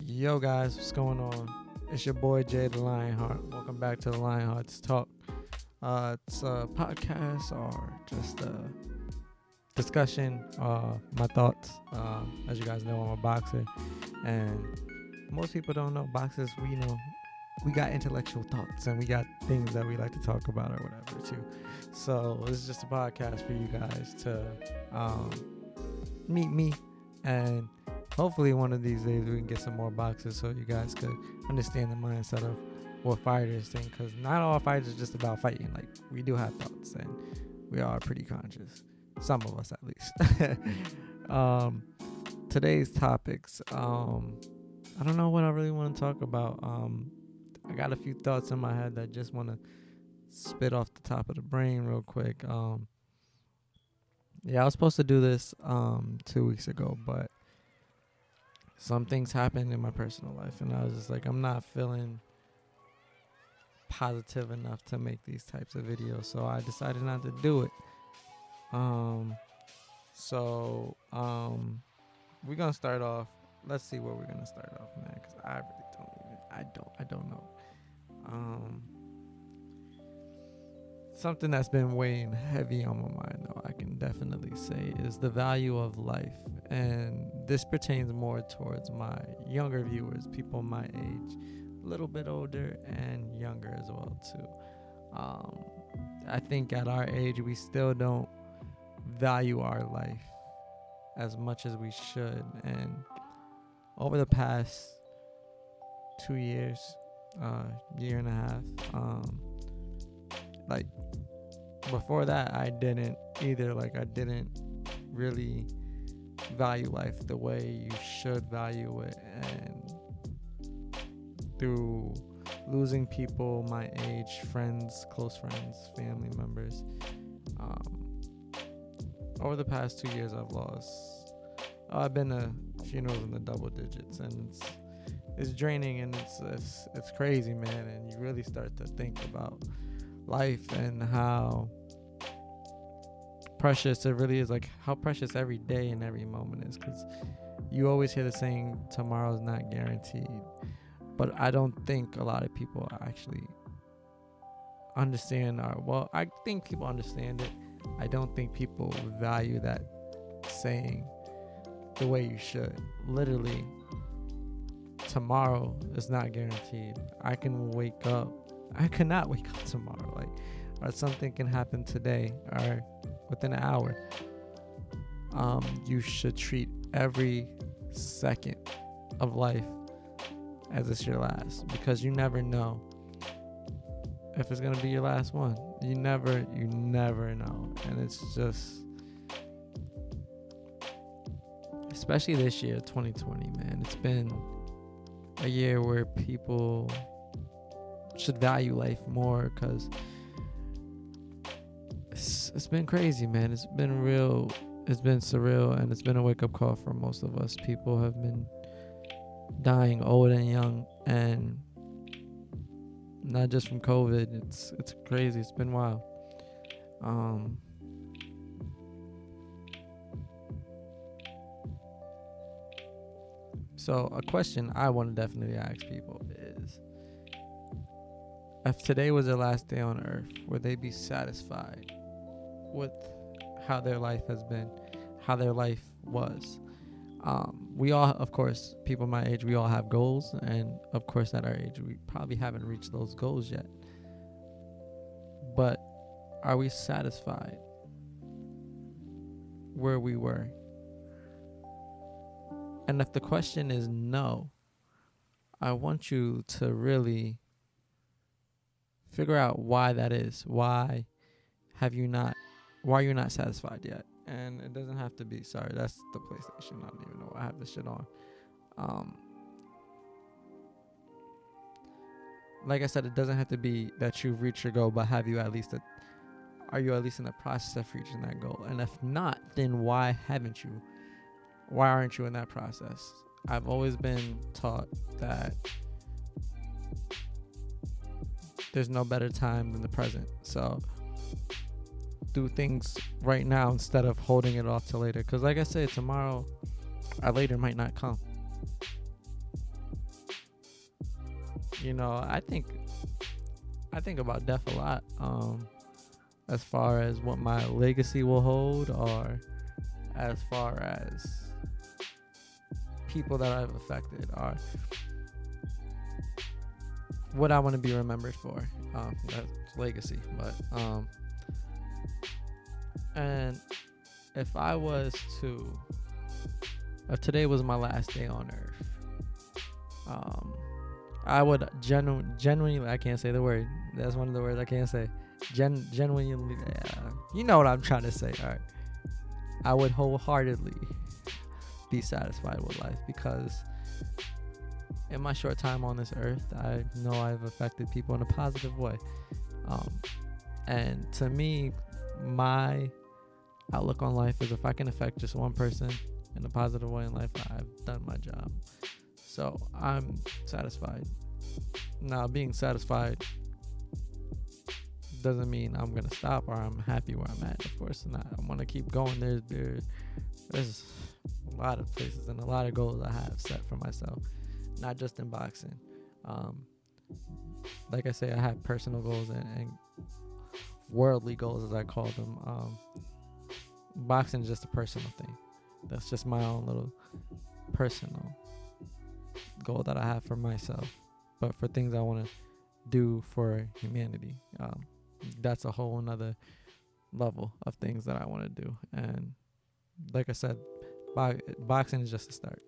Yo guys, what's going on? It's your boy Jay the Lionheart. Welcome back to the Lionhearts Talk. It's a podcast or just a discussion, my thoughts. As you guys know, I'm a boxer, and most people don't know boxers. We got intellectual thoughts and we got things that we like to talk about or whatever too. So this is just a podcast for you guys to meet me, and hopefully one of these days we can get some more boxers so you guys could understand the mindset of what fighters think, because not all fighters are just about fighting. Like, we do have thoughts and we are pretty conscious, some of us at least. Today's topics, I don't know what I really want to talk about. I got a few thoughts in my head that I just want to spit off the top of the brain real quick. I was supposed to do this 2 weeks ago, but some things happened in my personal life, and I was just like, I'm not feeling positive enough to make these types of videos, so I decided not to do it. We're gonna start off. Let's see where we're gonna start off, man, because I really don't know. Something that's been weighing heavy on my mind, though, I can definitely say, is the value of life. And this pertains more towards my younger viewers, people my age, a little bit older and younger as well, too. I think at our age, we still don't value our life as much as we should. And over the past 2 years, year and a half, like, before that, I didn't either. Like, I didn't really value life the way you should value it. And through losing people my age, friends, close friends, family members, over the past 2 years, I've been to funerals in the double digits, and it's draining, and it's crazy, man. And you really start to think about life and how precious it really is, like how precious every day and every moment is, because you always hear the saying, tomorrow's not guaranteed. But I don't think a lot of people actually understand I think people understand it. I don't think people value that saying the way you should. Literally, tomorrow is not guaranteed. I cannot wake up tomorrow, or something can happen today or within an hour. You should treat every second of life as it's your last, because you never know if it's gonna be your last one. You never know. And it's just, especially this year, 2020, man, it's been a year where people should value life more, because it's been crazy, man. It's been real. It's been surreal, and it's been a wake-up call for most of us. People have been dying old and young, and not just from COVID. It's crazy. It's been wild. So a question I want to definitely ask people is, if today was their last day on earth, would they be satisfied with how their life has been, how their life was? We all, of course, people my age, we all have goals. And of course, at our age, we probably haven't reached those goals yet. But are we satisfied where we were? And if the question is no, I want you to really figure out why that is. Why you're not satisfied yet? And it doesn't have to be, sorry, that's the PlayStation. I don't even know why I have this shit on. Like I said, it doesn't have to be that you've reached your goal, but are you at least in the process of reaching that goal? And if not, then why haven't you? Why aren't you in that process? I've always been taught that there's no better time than the present. So do things right now instead of holding it off till later. Because like I said, tomorrow or later might not come. I think about death a lot. As far as what my legacy will hold, or as far as people that I've affected, or what I want to be remembered for. That's legacy. But and if I was to, if today was my last day on earth, I would genuinely, I can't say the word. That's one of the words I can't say. Genuinely, you know what I'm trying to say. All right. I would wholeheartedly be satisfied with life, because in my short time on this earth, I know I've affected people in a positive way. And to me, my outlook on life is, if I can affect just one person in a positive way in life, I've done my job. So I'm satisfied. Now, being satisfied doesn't mean I'm gonna stop or I'm happy where I'm at. Of course not. I want to keep going. There's a lot of places and a lot of goals I have set for myself, not just in boxing. Like I say, I have personal goals and worldly goals, as I call them. Boxing is just a personal thing. That's just my own little personal goal that I have for myself. But for things I want to do for humanity, that's a whole another level of things that I want to do. And like I said, boxing is just a start.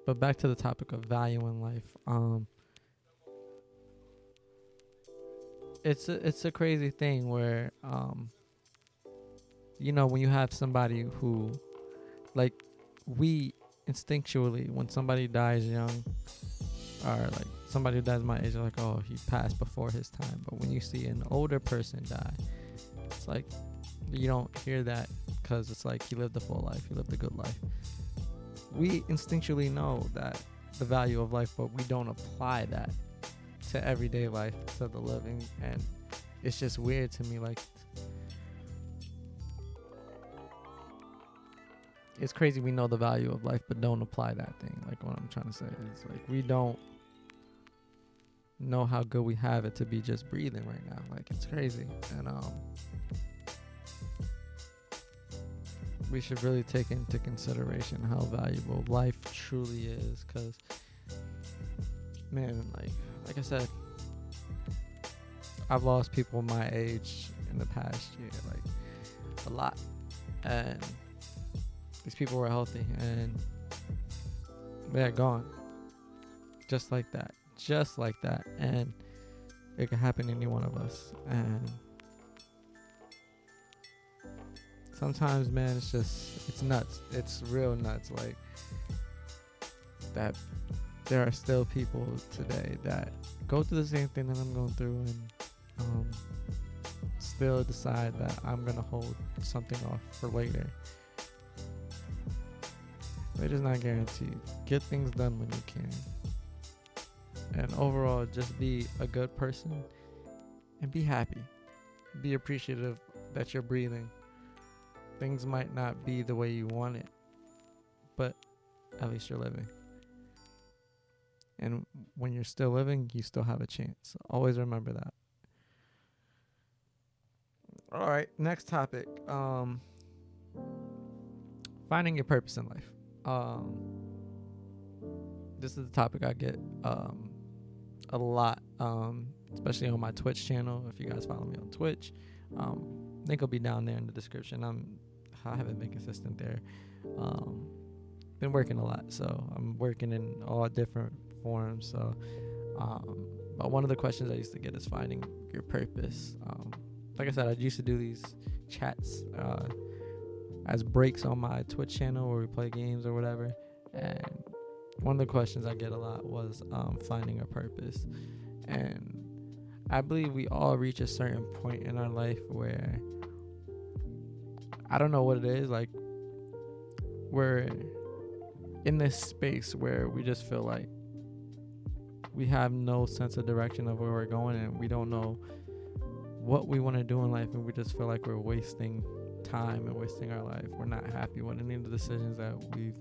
But back to the topic of value in life. It's a crazy thing where when you have somebody who, like, we instinctually, when somebody dies young, or like somebody who dies my age, are like, oh, he passed before his time. But when you see an older person die, it's like you don't hear that, because it's like he lived a full life, he lived a good life. We instinctually know that the value of life, but we don't apply that to everyday life, to the living. And it's just weird to me. Like, it's crazy we know the value of life but don't apply that thing. Like, what I'm trying to say is, like, we don't know how good we have it to be just breathing right now. Like, it's crazy. And we should really take into consideration how valuable life truly is, because, man, like I said, I've lost people my age in the past year, like, a lot. And these people were healthy, and they're gone. Just like that. And it could happen to any one of us. And sometimes, man, it's nuts. It's real nuts. Like, that there are still people today that go through the same thing that I'm going through, and still decide that I'm going to hold something off for later. They're just not guaranteed. Get things done when you can. And overall, just be a good person and be happy. Be appreciative that you're breathing. Things might not be the way you want it, but at least you're living. And when you're still living, you still have a chance. Always remember that. All right, next topic. Finding your purpose in life. This is the topic I get a lot, especially on my Twitch channel. If you guys follow me on Twitch, link will be down there in the description. I haven't been consistent there. Been working a lot, so I'm working in all different forms. So, but one of the questions I used to get is finding your purpose. Like I said, I used to do these chats as breaks on my Twitch channel where we play games or whatever. And one of the questions I get a lot was finding a purpose. And I believe we all reach a certain point in our life where, I don't know what it is, like, we're in this space where we just feel like we have no sense of direction of where we're going, and we don't know what we want to do in life, and we just feel like we're wasting time and wasting our life. We're not happy with any of the decisions that we've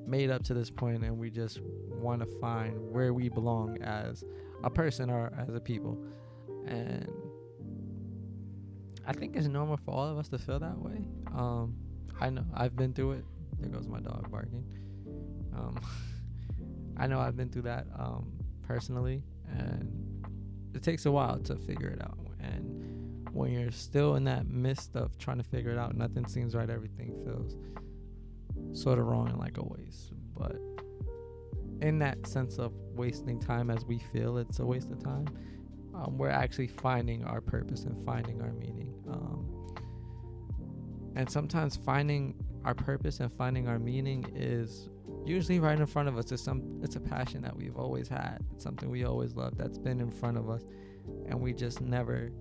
made up to this point, and we just want to find where we belong as a person or as a people. And I think it's normal for all of us to feel that way. I know I've been through it. There goes my dog barking. I know I've been through that personally, and it takes a while to figure it out. And when you're still in that midst of trying to figure it out, nothing seems right. Everything feels sort of wrong and like a waste. But in that sense of wasting time, as we feel it's a waste of time, we're actually finding our purpose and finding our meaning. And sometimes finding our purpose and finding our meaning is usually right in front of us. It's a passion that we've always had. It's something we always loved that's been in front of us, and we just never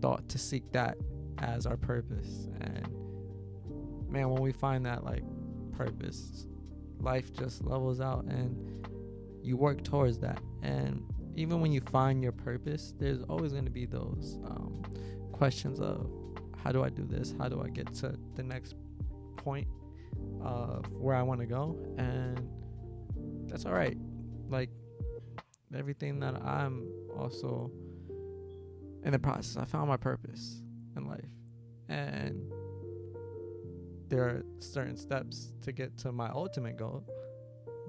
thought to seek that as our purpose. And man, when we find that like purpose, life just levels out and you work towards that. And even when you find your purpose, there's always going to be those questions of, how do I do this? How do I get to the next point of where I want to go? And that's all right. Like everything that I'm also in the process, I found my purpose in life. And there are certain steps to get to my ultimate goal.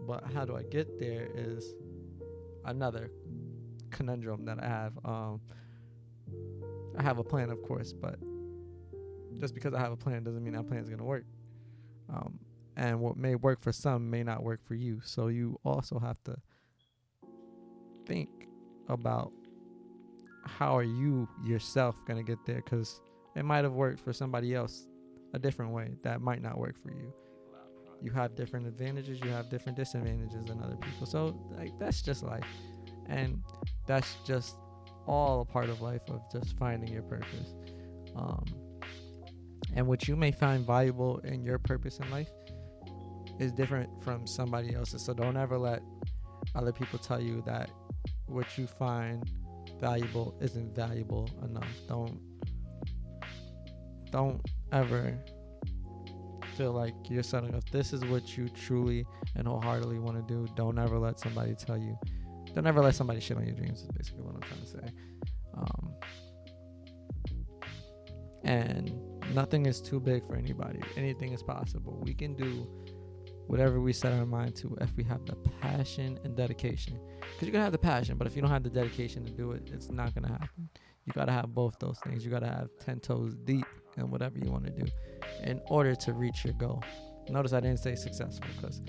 But how do I get there is another conundrum that I have. I have a plan, of course, but just because I have a plan doesn't mean that plan is going to work. And what may work for some may not work for you. So you also have to think about how are you yourself going to get there, because it might have worked for somebody else a different way that might not work for you. You have different advantages, you have different disadvantages than other people. So like that's just life. And that's just all a part of life, of just finding your purpose. And what you may find valuable in your purpose in life is different from somebody else's. So don't ever let other people tell you that what you find valuable isn't valuable enough. Don't ever feel like you're setting up. This is what you truly and wholeheartedly want to do. Don't ever let somebody tell you. Don't ever let somebody shit on your dreams, is basically what I'm trying to say. And nothing is too big for anybody. Anything is possible. We can do whatever we set our mind to if we have the passion and dedication. Because you can have the passion, but if you don't have the dedication to do it, it's not going to happen. You got to have both those things. You got to have 10 toes deep in whatever you want to do in order to reach your goal. Notice I didn't say successful, because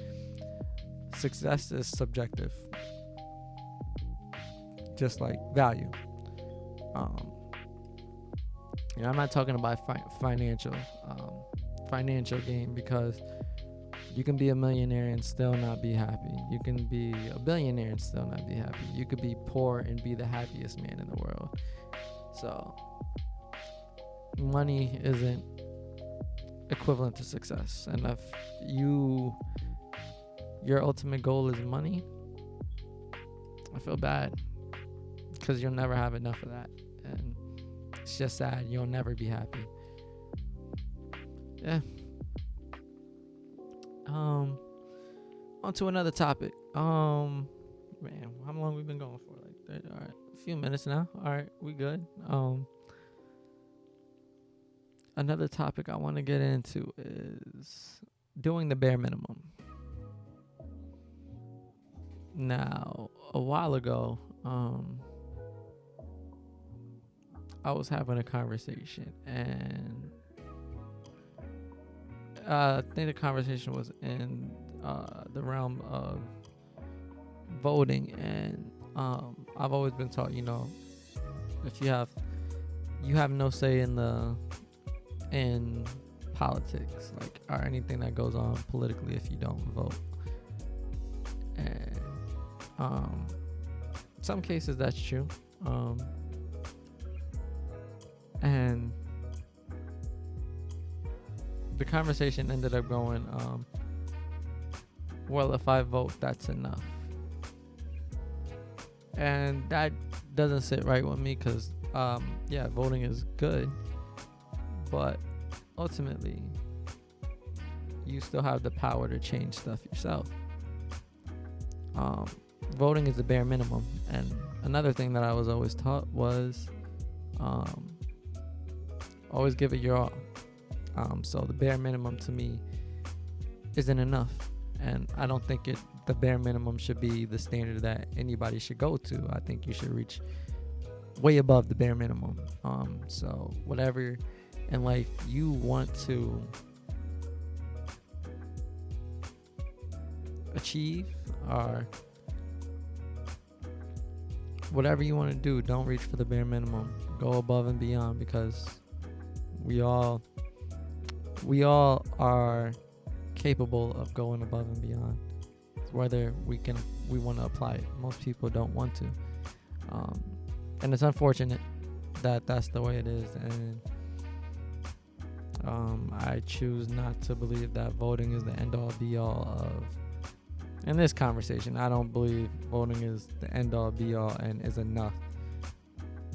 success is subjective, just like value. I'm not talking about financial gain, because you can be a millionaire and still not be happy. You can be a billionaire and still not be happy. You could be poor and be the happiest man in the world. So money isn't equivalent to success. And if your ultimate goal is money, I feel bad, because you'll never have enough of that. And it's just sad. You'll never be happy. Yeah. On to another topic. Man, how long we been going for? Like, all right, a few minutes now. All right, we good. Another topic I want to get into is doing the bare minimum. Now, a while ago, I was having a conversation, and I think the conversation was in the realm of voting, and I've always been taught, if you have no say in politics, like, or anything that goes on politically if you don't vote. And some cases that's true. And the conversation ended up going, well, if I vote, that's enough. And that doesn't sit right with me, because, voting is good. But ultimately, you still have the power to change stuff yourself. Voting is the bare minimum. And another thing that I was always taught was always give it your all. So the bare minimum to me isn't enough. And I don't think the bare minimum should be the standard that anybody should go to. I think you should reach way above the bare minimum. So whatever in life you want to achieve, or whatever you want to do, don't reach for the bare minimum. Go above and beyond, because we all are capable of going above and beyond. Whether we want to apply it. Most people don't want to, and it's unfortunate that that's the way it is. And I choose not to believe that voting is the end all be all of. In this conversation, I don't believe voting is the end all be all and is enough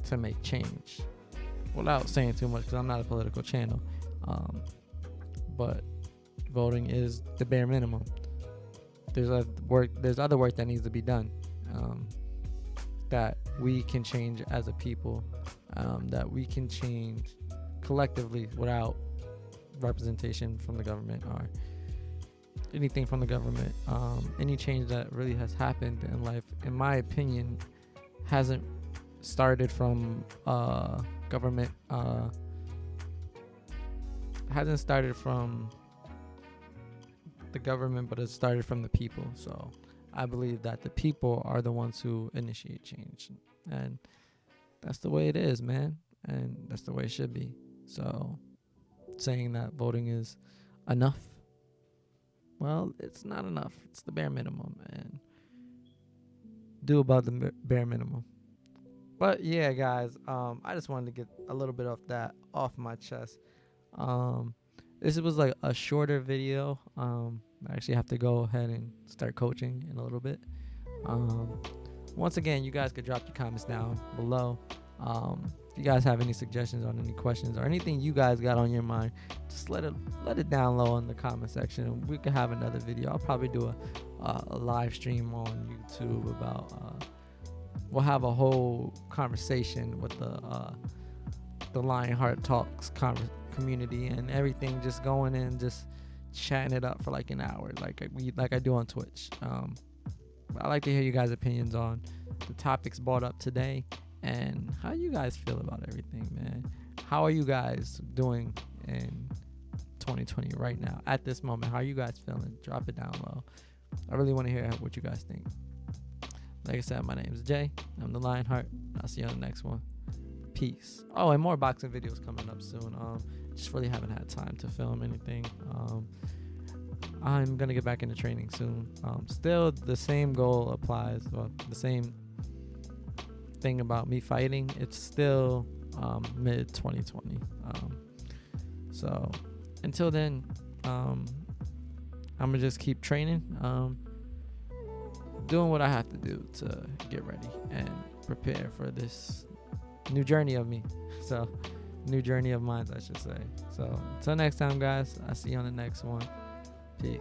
to make change. Without saying too much, because I'm not a political channel, but voting is the bare minimum. There's other work that needs to be done, that we can change as a people, that we can change collectively without representation from the government or anything from the government. Any change that really has happened in life, in my opinion, hasn't started from government, hasn't started from the government, but it started from the people. So I believe that the people are the ones who initiate change, and that's the way it is, man, and that's the way it should be. So saying that voting is enough, well, it's not enough. It's the bare minimum, and do about the bare minimum. But yeah, guys, I just wanted to get a little bit of that off my chest. This was like a shorter video. I actually have to go ahead and start coaching in a little bit. Once again, you guys could drop your comments down below. If you guys have any suggestions on any questions or anything you guys got on your mind, just let it down low in the comment section, and we could have another video. I'll probably do a live stream on YouTube about. We'll have a whole conversation with the Lionheart Talks community and everything, just going in, just chatting it up for like an hour, like I do on Twitch. I like to hear you guys' opinions on the topics brought up today and how you guys feel about everything, man. How are you guys doing in 2020 right now at this moment? How are you guys feeling? Drop it down low. I really want to hear what you guys think. Like I said, my name is Jay. I'm the Lionheart. I'll see you on the next one. Peace. Oh, and more boxing videos coming up soon. Just really haven't had time to film anything. I'm gonna get back into training soon. Still, the same goal applies. Well, the same thing about me fighting. It's still mid 2020. So until then, I'm gonna just keep training. Doing what I have to do to get ready and prepare for this new journey of me. So, new journey of mine, I should say. So, until next time, guys, I'll see you on the next one. Peace.